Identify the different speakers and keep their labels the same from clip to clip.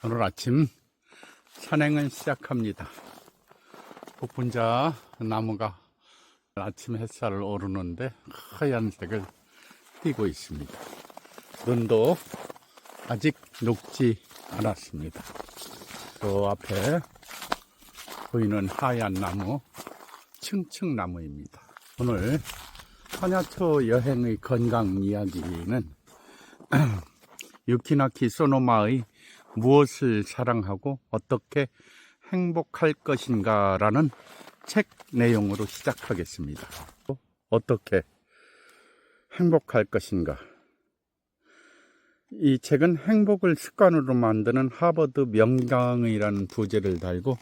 Speaker 1: 오늘 아침 산행을 시작합니다. 복분자 나무가 아침 햇살을 오르는데 하얀색을 띠고 있습니다. 눈도 아직 녹지 않았습니다. 저 앞에 보이는 하얀 나무 층층나무입니다. 오늘 한야초 여행의 건강 이야기는 유키나키 소노마의 무엇을 사랑하고 어떻게 행복할 것인가 라는 책 내용으로 시작하겠습니다. 어떻게 행복할 것인가. 이 책은 행복을 습관으로 만드는 하버드 명강의라는 부제를 달고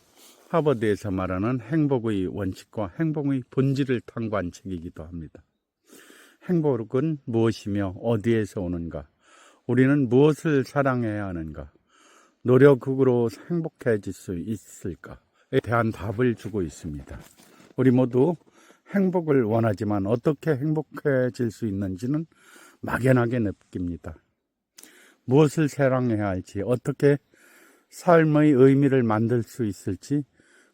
Speaker 1: 하버드에서 말하는 행복의 원칙과 행복의 본질을 탐구한 책이기도 합니다. 행복은 무엇이며 어디에서 오는가? 우리는 무엇을 사랑해야 하는가? 노력으로 행복해질 수 있을까에 대한 답을 주고 있습니다. 우리 모두 행복을 원하지만 어떻게 행복해질 수 있는지는 막연하게 느낍니다. 무엇을 사랑해야 할지, 어떻게 삶의 의미를 만들 수 있을지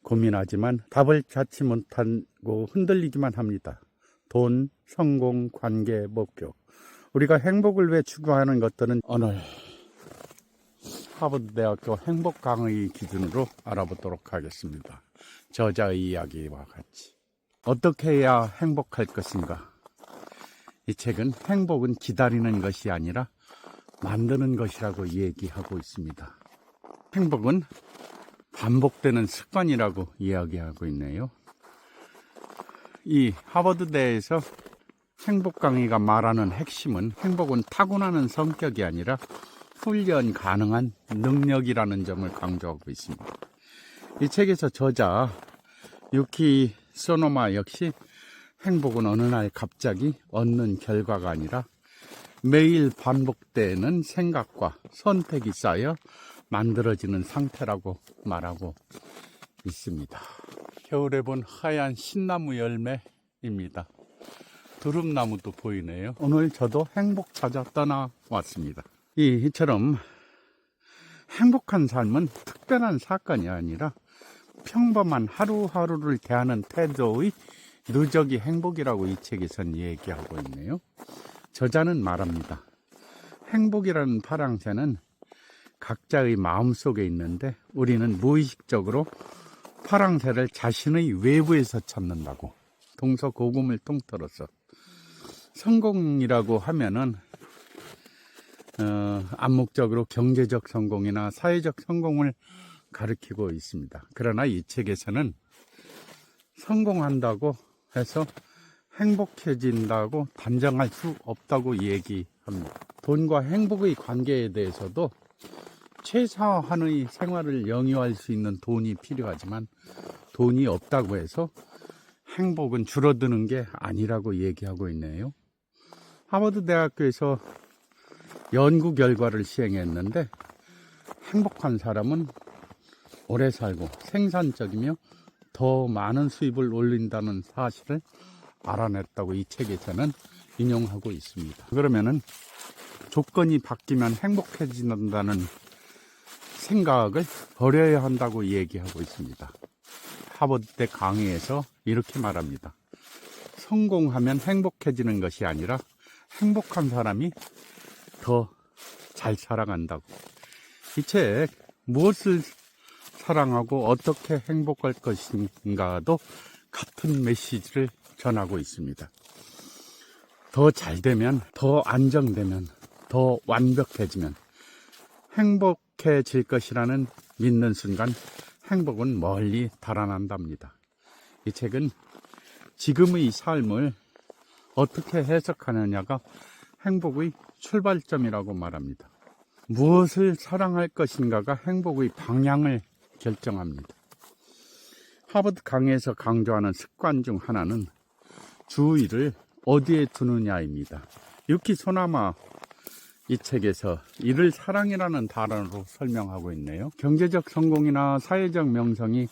Speaker 1: 고민하지만 답을 찾지 못하고 흔들리기만 합니다. 돈, 성공, 관계, 목표. 우리가 행복을 위해 추구하는 것들은 오늘 하버드대학교 행복강의 기준으로 알아보도록 하겠습니다. 저자의 이야기와 같이. 어떻게 해야 행복할 것인가? 이 책은 행복은 기다리는 것이 아니라 만드는 것이라고 얘기하고 있습니다. 행복은 반복되는 습관이라고 이야기하고 있네요. 이 하버드대에서 행복 강의가 말하는 핵심은 행복은 타고나는 성격이 아니라 훈련 가능한 능력이라는 점을 강조하고 있습니다. 이 책에서 저자 유키 소노마 역시 행복은 어느 날 갑자기 얻는 결과가 아니라 매일 반복되는 생각과 선택이 쌓여 만들어지는 상태라고 말하고 있습니다. 겨울에 본 하얀 신나무 열매입니다. 두릅나무도 보이네요. 오늘 저도 행복 찾아 떠나왔습니다. 이처럼 행복한 삶은 특별한 사건이 아니라 평범한 하루하루를 대하는 태도의 누적이 행복이라고 이 책에선 얘기하고 있네요. 저자는 말합니다. 행복이라는 파랑새는 각자의 마음속에 있는데 우리는 무의식적으로 파랑새를 자신의 외부에서 찾는다고. 동서고금을 통틀어서 성공이라고 하면은 암묵적으로 경제적 성공이나 사회적 성공을 가리키고 있습니다. 그러나 이 책에서는 성공한다고 해서 행복해진다고 단정할 수 없다고 얘기합니다. 돈과 행복의 관계에 대해서도 최소한의 생활을 영위할 수 있는 돈이 필요하지만 돈이 없다고 해서 행복은 줄어드는 게 아니라고 얘기하고 있네요. 하버드 대학교에서 연구 결과를 시행했는데 행복한 사람은 오래 살고 생산적이며 더 많은 수입을 올린다는 사실을 알아냈다고 이 책에서는 인용하고 있습니다. 그러면은 조건이 바뀌면 행복해진다는 생각을 버려야 한다고 얘기하고 있습니다. 하버드대 강의에서 이렇게 말합니다. 성공하면 행복해지는 것이 아니라 행복한 사람이 더 잘 살아간다고. 이 책 무엇을 사랑하고 어떻게 행복할 것인가도 같은 메시지를 전하고 있습니다. 더 잘 되면, 더 안정되면, 더 완벽해지면 행복해질 것이라는 믿는 순간 행복은 멀리 달아난답니다. 이 책은 지금의 삶을 어떻게 해석하느냐가 행복의 출발점이라고 말합니다. 무엇을 사랑할 것인가가 행복의 방향을 결정합니다. 하버드 강의에서 강조하는 습관 중 하나는 주의를 어디에 두느냐입니다. 유키 소나마 이 책에서 이를 사랑이라는 단어로 설명하고 있네요. 경제적 성공이나 사회적 명성이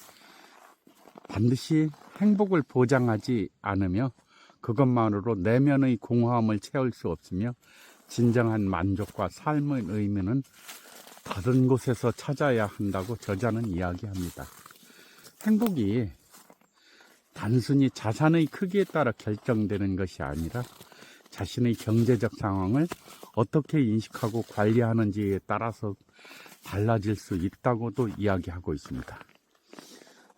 Speaker 1: 반드시 행복을 보장하지 않으며 그것만으로 내면의 공허함을 채울 수 없으며 진정한 만족과 삶의 의미는 다른 곳에서 찾아야 한다고 저자는 이야기합니다. 행복이 단순히 자산의 크기에 따라 결정되는 것이 아니라 자신의 경제적 상황을 어떻게 인식하고 관리하는지에 따라서 달라질 수 있다고도 이야기하고 있습니다.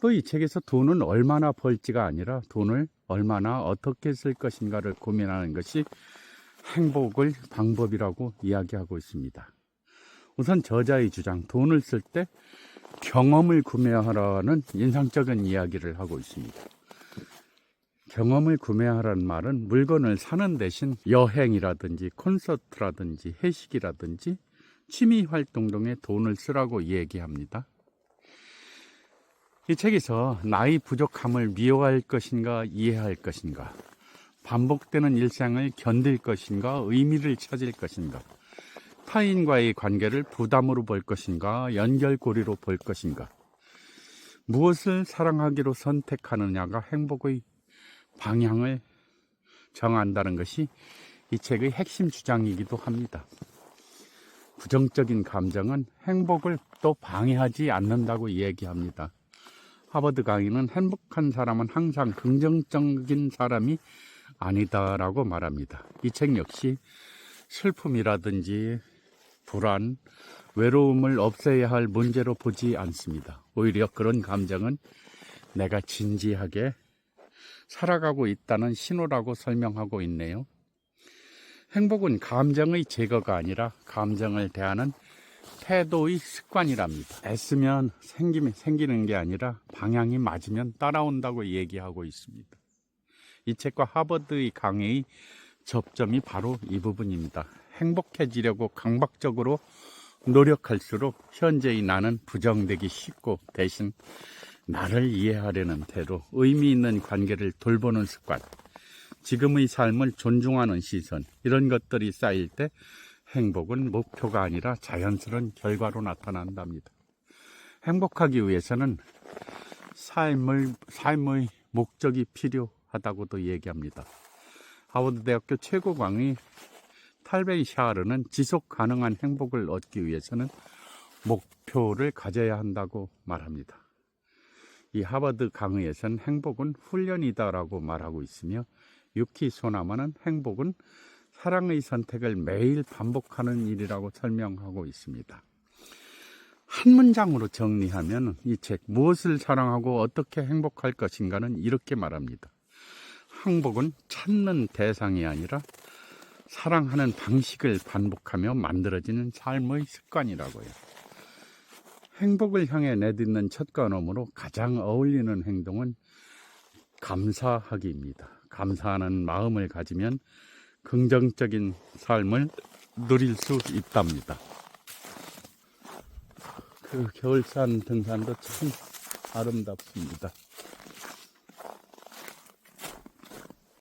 Speaker 1: 또 이 책에서 돈은 얼마나 벌지가 아니라 돈을 얼마나 어떻게 쓸 것인가를 고민하는 것이 행복의 방법이라고 이야기하고 있습니다. 우선 저자의 주장, 돈을 쓸 때 경험을 구매하라는 인상적인 이야기를 하고 있습니다. 경험을 구매하라는 말은 물건을 사는 대신 여행이라든지 콘서트라든지 회식이라든지 취미활동 등에 돈을 쓰라고 얘기합니다. 이 책에서 나의 부족함을 미워할 것인가 이해할 것인가, 반복되는 일상을 견딜 것인가 의미를 찾을 것인가, 타인과의 관계를 부담으로 볼 것인가 연결고리로 볼 것인가, 무엇을 사랑하기로 선택하느냐가 행복의 방향을 정한다는 것이 이 책의 핵심 주장이기도 합니다. 부정적인 감정은 행복을 또 방해하지 않는다고 얘기합니다. 하버드 강의는 행복한 사람은 항상 긍정적인 사람이 아니다라고 말합니다. 이 책 역시 슬픔이라든지 불안, 외로움을 없애야 할 문제로 보지 않습니다. 오히려 그런 감정은 내가 진지하게 살아가고 있다는 신호라고 설명하고 있네요. 행복은 감정의 제거가 아니라 감정을 대하는 태도의 습관이랍니다. 애쓰면 생기는 게 아니라 방향이 맞으면 따라온다고 얘기하고 있습니다. 이 책과 하버드의 강의의 접점이 바로 이 부분입니다. 행복해지려고 강박적으로 노력할수록 현재의 나는 부정되기 쉽고 대신 나를 이해하려는 태도, 의미 있는 관계를 돌보는 습관, 지금의 삶을 존중하는 시선, 이런 것들이 쌓일 때 행복은 목표가 아니라 자연스러운 결과로 나타난답니다. 행복하기 위해서는 삶의 목적이 필요하다고도 얘기합니다. 하버드 대학교 최고 강의 탈베이 샤르는 지속 가능한 행복을 얻기 위해서는 목표를 가져야 한다고 말합니다. 이 하버드 강의에서는 행복은 훈련이다라고 말하고 있으며, 유키 소나마는 행복은 사랑의 선택을 매일 반복하는 일이라고 설명하고 있습니다. 한 문장으로 정리하면 이 책 무엇을 사랑하고 어떻게 행복할 것인가는 이렇게 말합니다. 행복은 찾는 대상이 아니라 사랑하는 방식을 반복하며 만들어지는 삶의 습관이라고요. 행복을 향해 내딛는 첫 걸음으로 가장 어울리는 행동은 감사하기입니다. 감사하는 마음을 가지면 긍정적인 삶을 누릴 수 있답니다. 그 겨울산 등산도 참 아름답습니다.